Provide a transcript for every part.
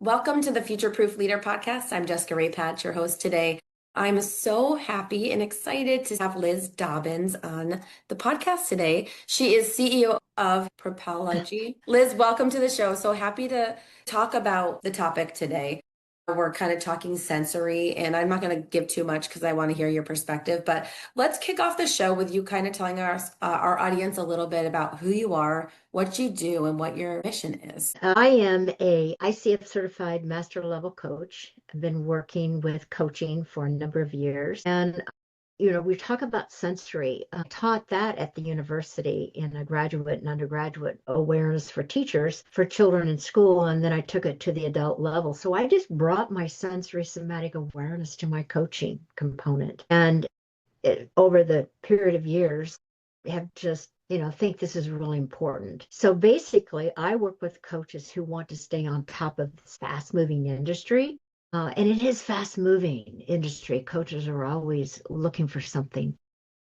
Welcome to the Future Proof Leader Podcast. I'm Jessica Ray Patch, your host today. I'm so happy and excited to have Liz Dobbins on the podcast today. She is CEO of Propelogy. Liz, welcome to the show. So happy to talk about the topic today. We're kind of talking sensory, and I'm not going to give too much because I want to hear your perspective. But let's kick off the show with you kind of telling our audience a little bit about who you are, what you do, and what your mission is. I am a ICF certified master level coach. I've been working with coaching for a number of years. And, we talk about sensory. I taught that at the university in a graduate and undergraduate awareness for teachers for children in school. And then I took it to the adult level. So I just brought my sensory somatic awareness to my coaching component. And over the period of years, have just think this is really important. So basically, I work with coaches who want to stay on top of this fast-moving industry. And it is fast-moving industry. Coaches are always looking for something.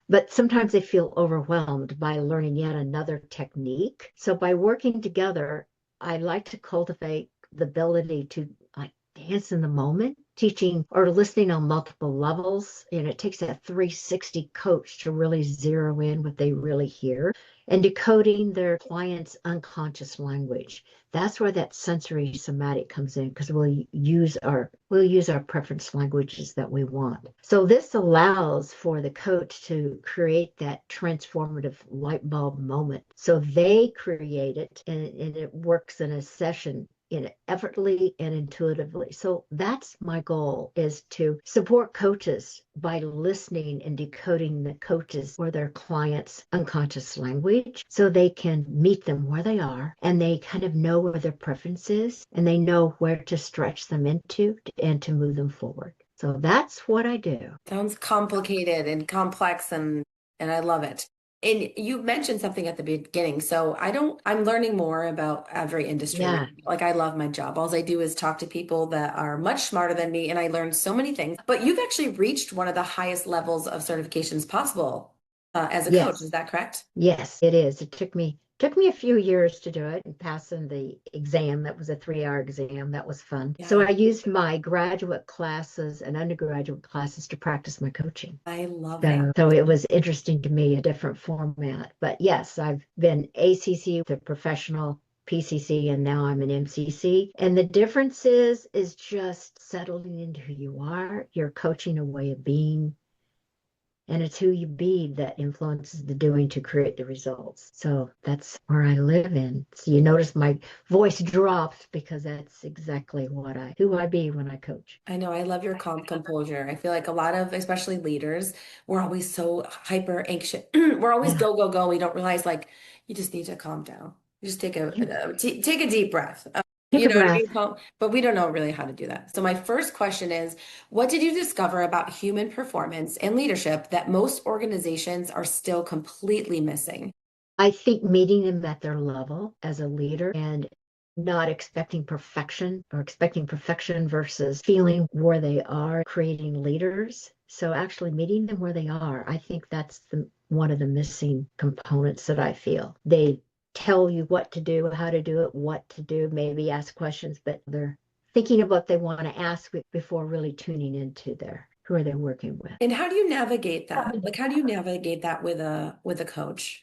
But sometimes they feel overwhelmed by learning yet another technique. So by working together, I like to cultivate the ability to dance in the moment, teaching or listening on multiple levels. It takes a 360 coach to really zero in what they really hear and decoding their client's unconscious language. That's where that sensory somatic comes in, because we'll use our preference languages that we want. So this allows for the coach to create that transformative light bulb moment. So they create it, and it works in a session effortlessly and intuitively. So that's my goal, is to support coaches by listening and decoding the coaches or their clients' unconscious language so they can meet them where they are, and they kind of know where their preference is, and they know where to stretch them into and to move them forward. So that's what I do. Sounds complicated and complex, and I love it. And you mentioned something at the beginning. So I'm learning more about every industry. Yeah. Like, I love my job. All I do is talk to people that are much smarter than me, and I learned so many things. But you've actually reached one of the highest levels of certifications possible as a coach. Yes. Is that correct? Yes, it is. It took me a few years to do it and passing the exam. That was a 3-hour exam. That was fun. Yeah. So I used my graduate classes and undergraduate classes to practice my coaching. I love that. So it was interesting to me, a different format. But yes, I've been ACC, the professional PCC, and now I'm an MCC. And the difference is just settling into who you are. You're coaching a way of being. And it's who you be that influences the doing to create the results. So that's where I live in. So you notice my voice drops because that's exactly who I be when I coach. I know. I love your calm composure. I feel like a lot of, especially leaders, we're always so hyper anxious. We're always go, go, go. We don't realize, like, you just need to calm down. You just take a deep breath. Take You a know what I breath. mean? But we don't know really how to do that. So my first question is, what did you discover about human performance and leadership that most organizations are still completely missing? I think meeting them at their level as a leader and not expecting perfection, or expecting perfection versus feeling where they are, creating leaders. So actually meeting them where they are, I think that's one of the missing components that I feel. They tell you what to do, how to do it, what to do, maybe ask questions, but they're thinking of what they want to ask before really tuning into who are they working with. And how do you navigate that? Like, how do you navigate that with a coach?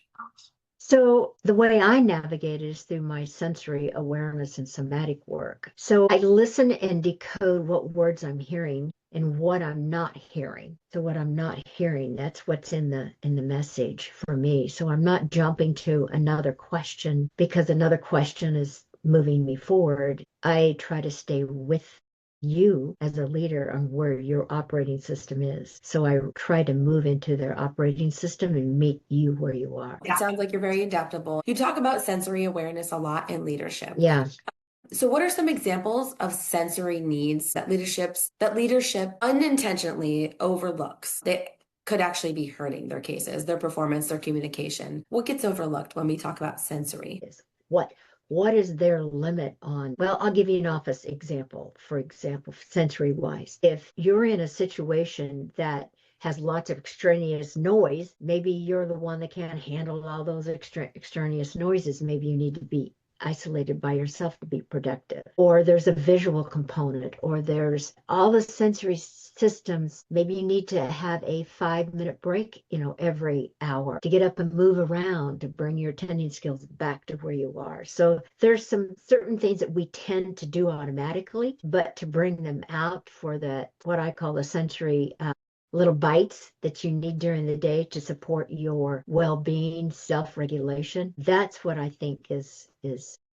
So the way I navigate is through my sensory awareness and somatic work. So I listen and decode what words I'm hearing and what I'm not hearing. So what I'm not hearing, that's what's in the message for me. So I'm not jumping to another question because another question is moving me forward. I try to stay with you as a leader on where your operating system is. So I try to move into their operating system and meet you where you are. It sounds like you're very adaptable. You talk about sensory awareness a lot in leadership. Yeah. So what are some examples of sensory needs that leadership unintentionally overlooks that could actually be hurting their cases, their performance, their communication? What gets overlooked when we talk about sensory? What is their limit on? Well, I'll give you an office example. For example, sensory wise, if you're in a situation that has lots of extraneous noise, maybe you're the one that can't handle all those extraneous noises. Maybe you need to be isolated by yourself to be productive. Or there's a visual component, or there's all the sensory systems. Maybe you need to have a 5-minute break, every hour to get up and move around to bring your attending skills back to where you are. So there's some certain things that we tend to do automatically, but to bring them out for the what I call the sensory little bites that you need during the day to support your well-being, self-regulation. That's what I think is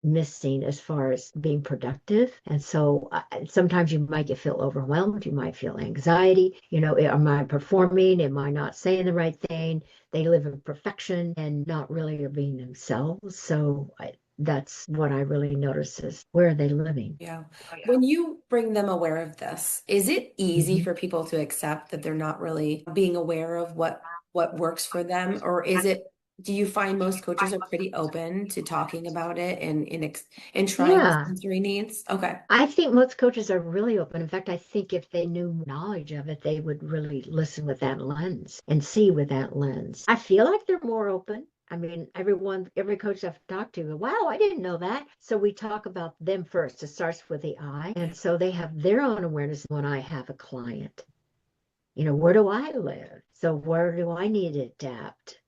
missing as far as being productive. And so sometimes you might feel overwhelmed, you might feel anxiety, am I performing? Am I not saying the right thing? They live in perfection and not really are being themselves. So that's what I really notice is where are they living? Yeah. When you bring them aware of this, is it easy Mhm. for people to accept that they're not really being aware of what works for them? Or do you find most coaches are pretty open to talking about it and trying the Yeah. sensory needs? Okay. I think most coaches are really open. In fact, I think if they knew knowledge of it, they would really listen with that lens and see with that lens. I feel like they're more open. I mean, every coach I've talked to, wow, I didn't know that. So we talk about them first. It starts with the I. And so they have their own awareness when I have a client. Where do I live? So where do I need to adapt?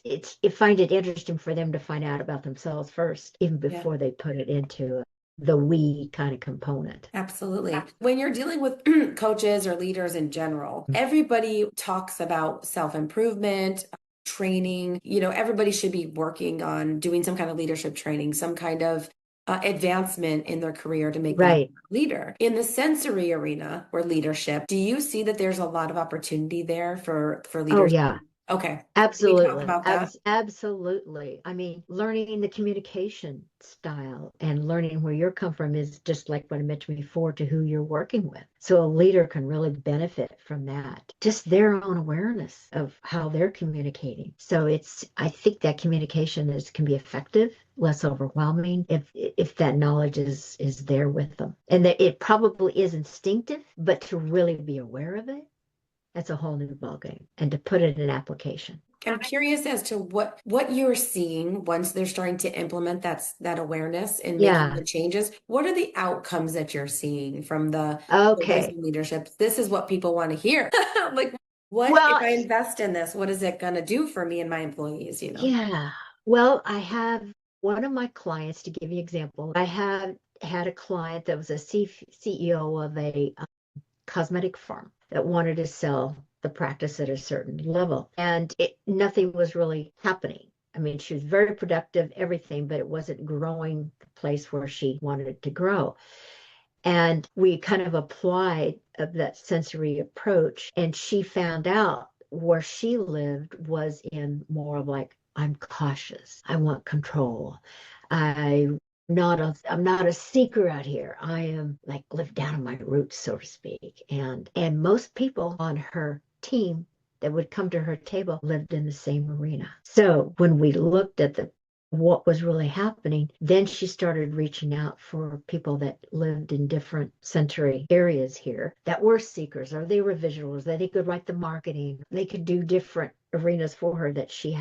It find it interesting for them to find out about themselves first, even Yeah. before they put it into the we kind of component. Absolutely. When you're dealing with coaches or leaders in general, everybody talks about self-improvement, training. Everybody should be working on doing some kind of leadership training, some kind of advancement in their career to make them a Right. leader. In the sensory arena or leadership, do you see that there's a lot of opportunity there for Oh, leaders? yeah. Okay. Can we talk Absolutely. about that? Absolutely. I mean, learning the communication style and learning where your come from is just like what I mentioned before to who you're working with. So a leader can really benefit from that. Just their own awareness of how they're communicating. So I think that communication can be effective, less overwhelming if that knowledge is there with them. And that it probably is instinctive, but to really be aware of it, that's a whole new ballgame. And to put it in application. I'm curious as to what you're seeing once they're starting to implement that awareness and making the Yeah. changes. What are the outcomes that you're seeing from the coaches Okay. and leadership? This is what people want to hear. Like, what if Well, I invest in this? What is it going to do for me and my employees, yeah. Well, I have one of my clients, to give you an example, I have had a client that was a CEO of a cosmetic firm that wanted to sell the practice at a certain level. And nothing was really happening. I mean, she was very productive, everything, but it wasn't growing the place where she wanted it to grow. And we kind of applied that sensory approach. And she found out where she lived was in more of like, I'm cautious. I want control. I'm not a seeker out here. I am like live down in my roots, so to speak. And most people on her team that would come to her table lived in the same arena. So when we looked at the what was really happening, then she started reaching out for people that lived in different sensory areas here that were seekers, or they were visuals, that they could write the marketing, they could do different arenas for her that she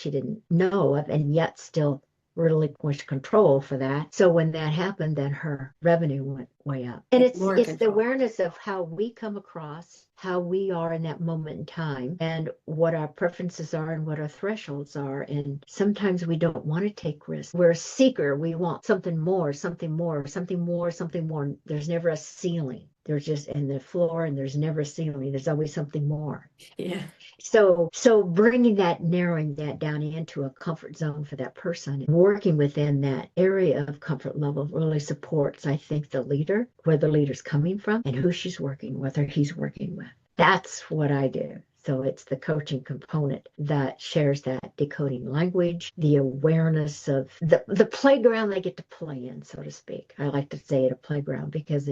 didn't know of, and yet still relinquished control for that. So when that happened, then her revenue went way up. And like it's more it's the control? awareness of how we come across, how we are in that moment in time, and what our preferences are and what our thresholds are. And sometimes we don't want to take risks. We're a seeker. We want something more, something more, something more, something more. There's never a ceiling. There's just in the floor, and there's never a ceiling. There's always something more. Yeah. So bringing that, narrowing that down into a comfort zone for that person, and working within that area of comfort level really supports, I think, the leader, where the leader's coming from and who she's working with or he's working with. That's what I do. So it's the coaching component that shares that decoding language, the awareness of the playground they get to play in, so to speak. I like to say it a playground because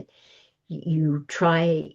you try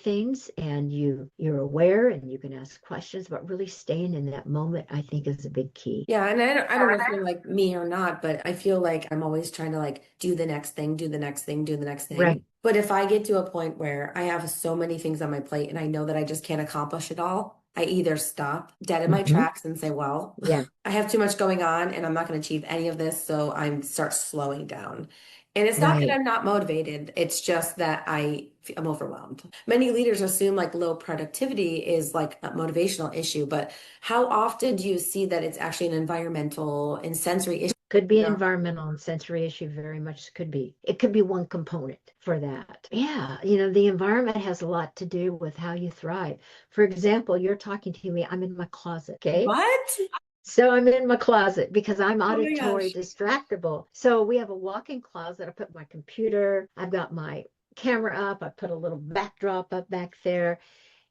things and you're aware and you can ask questions, but really staying in that moment, I think, is a big key. Yeah, and I don't know if you're like me or not, but I feel like I'm always trying to like do the next thing, do the next thing, do the next thing. Right. But if I get to a point where I have so many things on my plate and I know that I just can't accomplish it all, I either stop dead in my Hmm. tracks and say, well, Yeah, I have too much going on and I'm not going to achieve any of this. So I'm start slowing down. And it's not that right. I'm not motivated. It's just that am overwhelmed. Many leaders assume like low productivity is like a motivational issue, but how often do you see that it's actually an environmental and sensory issue? Could You be know, environmental and sensory issue, very much could be. It could be one component for that. Yeah, the environment has a lot to do with how you thrive. For example, you're talking to me, I'm in my closet, okay? what? So I'm in my closet because I'm Oh my auditory gosh. distractible. So we have a walk-in closet. I put my computer, I've got my camera up, I put a little backdrop up back there,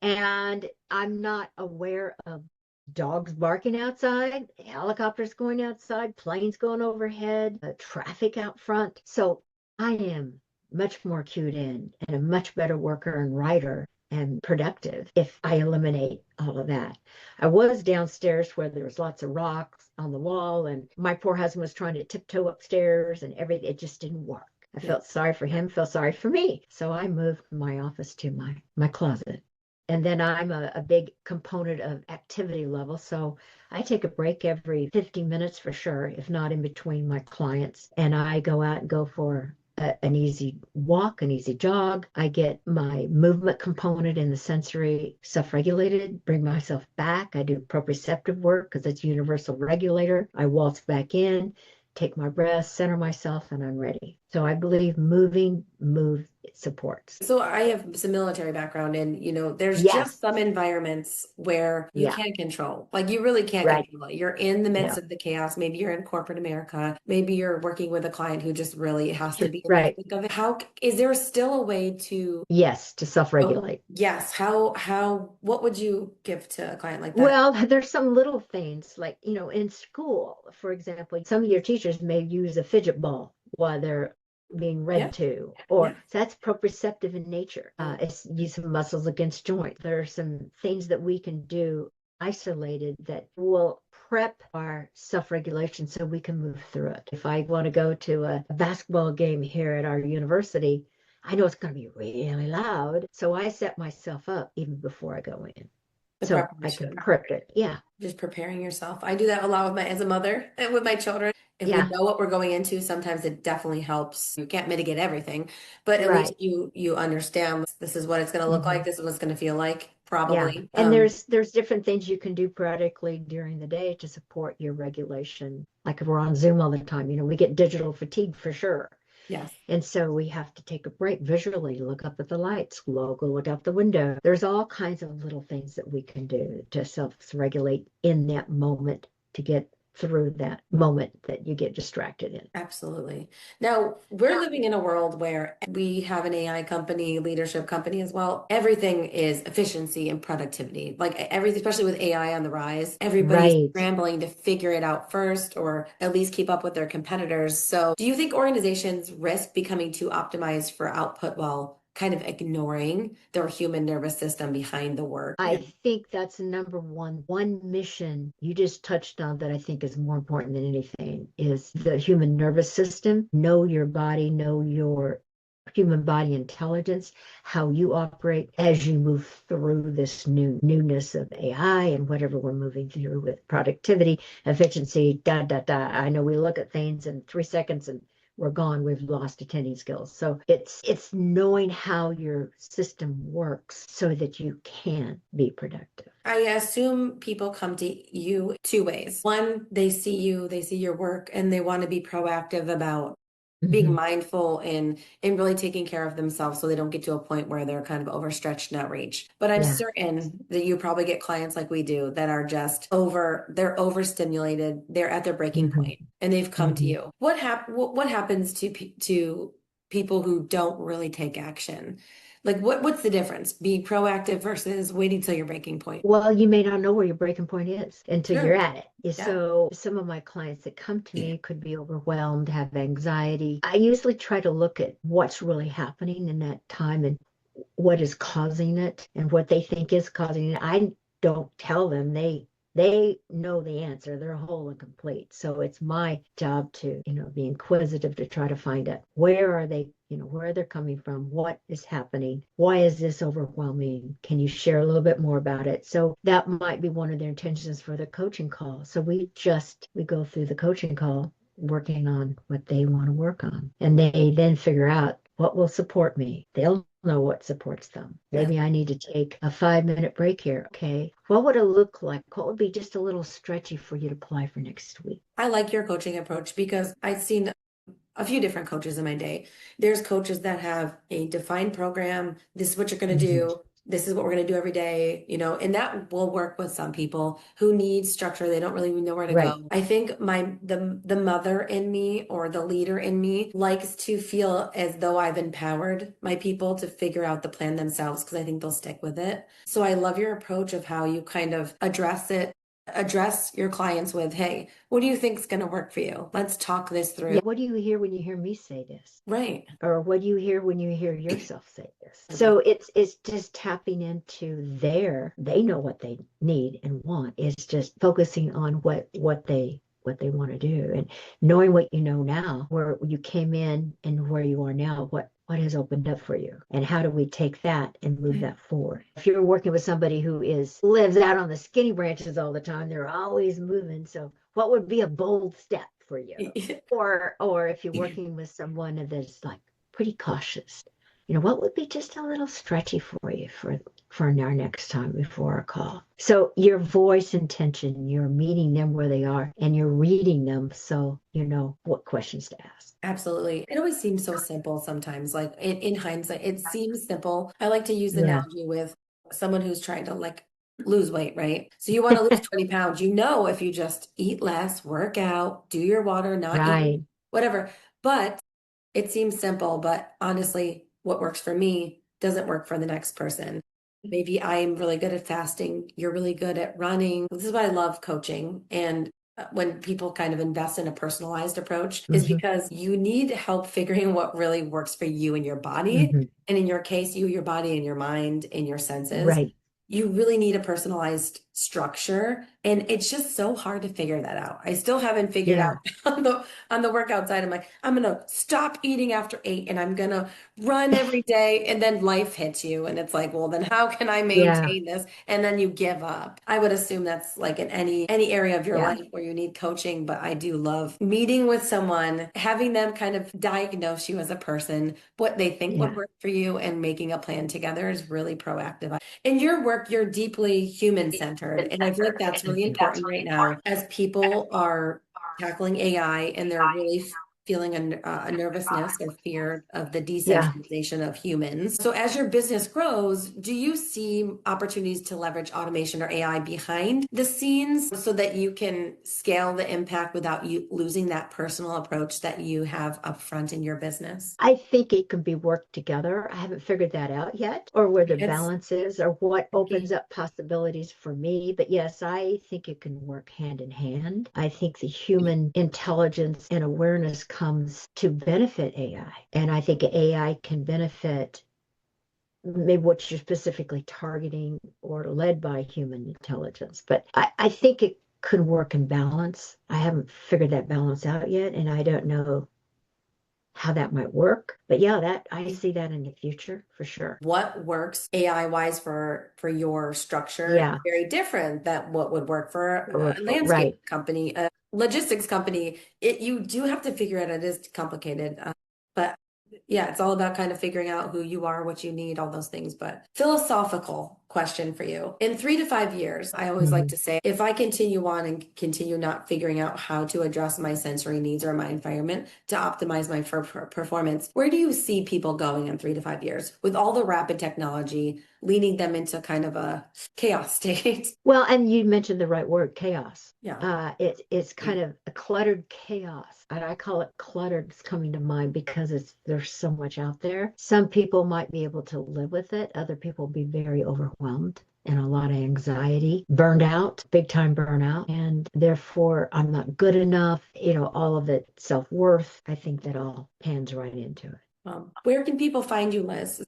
and I'm not aware of dogs barking outside, helicopters going outside, planes going overhead, traffic out front. So I am much more cued in and a much better worker and writer and productive if I eliminate all of that. I was downstairs where there was lots of rocks on the wall, and my poor husband was trying to tiptoe upstairs and everything. It just didn't work. I Yeah. felt sorry for him, felt sorry for me. So I moved my office to my closet. And then I'm a big component of activity level. So I take a break every 50 minutes for sure, if not in between my clients. And I go out and go for an easy walk, an easy jog. I get my movement component in the sensory self-regulated, bring myself back. I do proprioceptive work because it's universal regulator. I waltz back in, take my breath, center myself, and I'm ready. So I believe move supports. So I have some military background and there's just Yes. some environments where you Yeah. can't control. Like you really can't Right. control it. You're in the midst No. of the chaos. Maybe you're in corporate America. Maybe you're working with a client who just really has to be in the Right. thick of it. How is there still a way to Yes, to oh self-regulate. yes, how what would you give to a client like that? Well, there's some little things like, in school, for example, some of your teachers may use a fidget ball while they're being Yeah. read to, Yeah. or so that's proprioceptive in nature. It's using muscles against joint. There are some things that we can do isolated that will prep our self-regulation so we can move through it. If I want to go to a basketball game here at our university, I know it's going to be really loud. So I set myself up even before I go in. The So I can preparation. prep it. Yeah. Just preparing yourself. I do that a lot with my as a mother and with my children. If we Yeah. know what we're going into, sometimes it definitely helps. You can't mitigate everything, but at least Right. you understand this is what it's going to look like. Hmm. This is what it's going to feel like, Yeah. probably. And there's different things you can do periodically during the day to support your regulation. Like if we're on Zoom all the time, we get digital fatigue for sure. Yes, And so we have to take a break visually, look up at the lights, look out the window. There's all kinds of little things that we can do to self-regulate in that moment to get through that moment that you get distracted in. absolutely. Now, we're living in a world where we have an AI company, leadership company as well. Everything is efficiency and productivity. Like everything, especially with AI on the rise, everybody's Right. scrambling to figure it out first or at least keep up with their competitors. So, do you think organizations risk becoming too optimized for output while kind of ignoring their human nervous system behind the work? I Yeah. think that's number one mission you just touched on that I think is more important than anything is the human nervous system. Know your body, know your human body intelligence, how you operate as you move through this newness of AI and whatever we're moving through with productivity, efficiency, da da da. I know we look at things in 3 seconds and we're gone. We've lost attending skills. So it's knowing how your system works so that you can be productive. I assume people come to you two ways. One, they see you, they see your work, and they want to be proactive about being Hmm. mindful and really taking care of themselves so they don't get to a point where they're kind of overstretched and outreach. But I'm Yeah. certain that you probably get clients like we do that are just they're overstimulated, they're at their breaking Hmm. point, and they've come to Hmm. you. What happens to people who don't really take action? Like what's the difference? Being proactive versus waiting till your breaking point. Well, you may not know where your breaking point is until you're True. at it. Yeah, Yeah. so some of my clients that come to me could be overwhelmed, have anxiety. I usually try to look at what's really happening in that time and what is causing it and what they think is causing it. I don't tell them. They know the answer. They're whole and complete. So it's my job to, be inquisitive to try to find out where are they where they're coming from, what is happening, why is this overwhelming? Can you share a little bit more about it? So that might be one of their intentions for the coaching call. So we go through the coaching call working on what they want to work on. And they then figure out what will support me. They'll know what supports them. Yeah. Maybe I need to take a 5-minute break here. Okay. What would it look like? What would be just a little stretchy for you to apply for next week? I like your coaching approach because I've seen a few different coaches in my day. There's coaches that have a defined program. This is what you're going to Mhm. do. This is what we're going to do every day, and that will work with some people who need structure. They don't really know where to Right. go. I think the mother in me or the leader in me likes to feel as though I've empowered my people to figure out the plan themselves because I think they'll stick with it. So I love your approach of how you kind of address your clients with, hey, what do you think is going to work for you? Let's talk this through. Yeah. What do you hear when you hear me say this? Right. Or what do you hear when you hear yourself say this? So it's just tapping into they know what they need and want. It's just focusing on what they want to do and knowing what you know now, where you came in and where you are now, what has opened up for you and how do we take that and move that forward. If you're working with somebody who lives out on the skinny branches all the time, they're always moving. So what would be a bold step for you? Or if you're working with someone that's like pretty cautious, what would be just a little stretchy for you for our next time before a call? So your voice intention, you're meeting them where they are and you're reading them so you know what questions to ask. Absolutely. It always seems so simple sometimes. Like in hindsight, it seems simple. I like to use the Yeah. analogy with someone who's trying to like lose weight, right? So you want to lose 20 pounds. If you just eat less, work out, do your water, not eat, Right. whatever. But it seems simple, but honestly, what works for me doesn't work for the next person. Maybe I'm really good at fasting. You're really good at running. This is why I love coaching. And when people kind of invest in a personalized approach is Hmm. because you need help figuring what really works for you and your body. Hmm. And in your case, your body and your mind and your senses. Right. You really need a personalized structure. And it's just so hard to figure that out. I still haven't figured out Yeah. on the workout side. I'm like, I'm gonna stop eating after 8 and I'm gonna run every day. And then life hits you. And it's like, well, then how can I Yeah. maintain this? And then you give up. I would assume that's like in any area of your Yeah. life where you need coaching, but I do love meeting with someone, having them kind of diagnose you as a person, what they think would Yeah. work for you, and making a plan together is really proactive. In your work, you're deeply human centered. And I feel like that's really important right now as people are tackling AI and they're really feeling a nervousness or fear of the Yeah. decentralization of humans. So, as your business grows, do you see opportunities to leverage automation or AI behind the scenes so that you can scale the impact without you losing that personal approach that you have upfront in your business? I think it can be worked together. I haven't figured that out yet, or where the It's balance is, or what opens up possibilities for me. But yes, I think it can work hand in hand. I think the human intelligence and awareness comes to benefit AI. And I think AI can benefit maybe what you're specifically targeting or led by human intelligence. But I think it could work in balance. I haven't figured that balance out yet, and I don't know how that might work. But yeah, that I see that in the future for sure. what works AI wise for your structure is Yeah, very different than what would work for a landscape right. company, a logistics company. You do have to figure it. It is complicated, but yeah, it's all about kind of figuring out who you are, what you need, all those things. But philosophical question for you. In 3 to 5 years, I always like Mhm. to say, if I continue on and continue not figuring out how to address my sensory needs or my environment to optimize my performance, where do you see people going in 3 to 5 years with all the rapid technology leading them into kind of a chaos state? Well, and you mentioned the right word, chaos. Yeah. It's kind of a cluttered chaos. And I call it cluttered. It's coming to mind because there's so much out there. Some people might be able to live with it. Other people be very overwhelmed and a lot of anxiety, burned out, big time burnout. And therefore, I'm not good enough, all of it, self-worth. I think that all pans right into it. Where can people find you, Liz?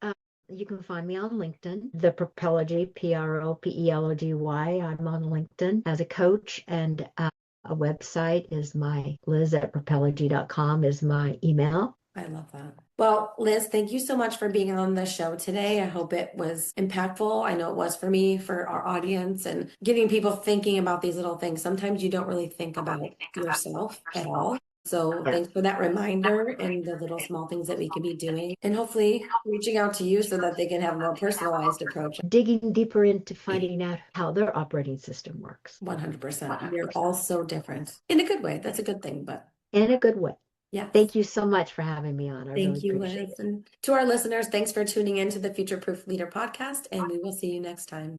You can find me on LinkedIn, the Propelogy, Propelogy. I'm on LinkedIn as a coach, and a website is my liz at propelogy.com is my email. I love that. Well, Liz, thank you so much for being on the show today. I hope it was impactful. I know it was for me, for our audience, and getting people thinking about these little things. Sometimes you don't really think about yourself at all. So Yeah. thanks for that reminder and the little small things that we can be doing, and hopefully reaching out to you so that they can have a more personalized approach. Digging deeper into finding out how their operating system works 100%. We're all so different in a good way. That's a good thing, but in a good way. yes. Thank you so much for having me on. I really Thank you, appreciate Liz. it. And to our listeners, thanks for tuning in to the Future Proof Leader podcast, and we will see you next time.